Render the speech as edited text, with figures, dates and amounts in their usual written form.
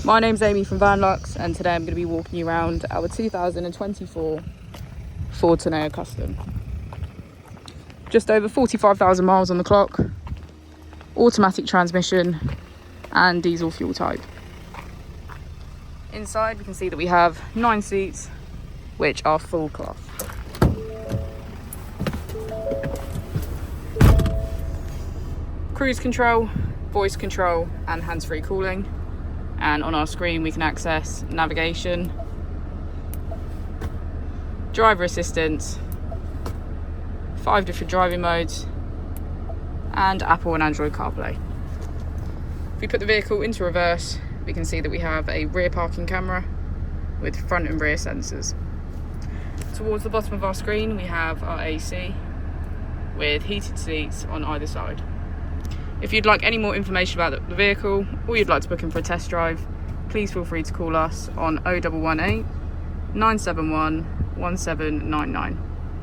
My name's Amy from Vanlux, and today I'm going to be walking you around our 2024 Ford Tourneo Custom. Just over 45,000 miles on the clock, automatic transmission and diesel fuel type. Inside we can see that we have 9 seats which are full cloth. Cruise control, voice control and hands-free cooling. And on our screen we can access navigation, driver assistance, 5 different driving modes and Apple and Android CarPlay. If we put the vehicle into reverse, we can see that we have a rear parking camera with front and rear sensors. Towards the bottom of our screen we have our AC with heated seats on either side. If you'd like any more information about the vehicle or you'd like to book in for a test drive, please feel free to call us on 0118 971 1799.